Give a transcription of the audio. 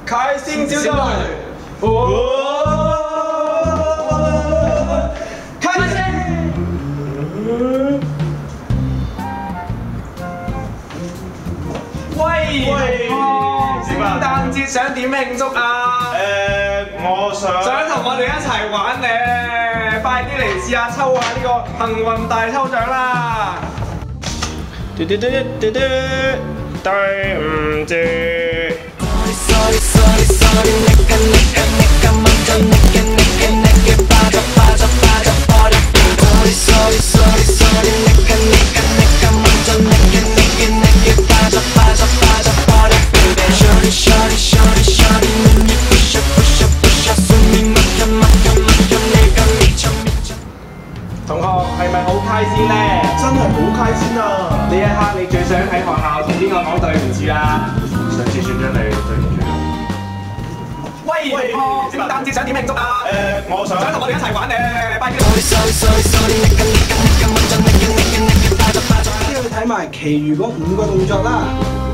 開心就對。開心。喂，聖誕節想點慶祝啊？我想同我哋一齊玩咧，快啲嚟試下抽下呢個幸運大抽獎啦！對唔住。同學係咪好開心呢？真係好開心啊！呢一刻你最想喺學校同邊個講對唔住啊？上次選咗你，對唔住。喂，聖誕節想點慶祝啊？我想同我哋一齊玩咧，快啲！先去睇埋其餘嗰5個動作啦。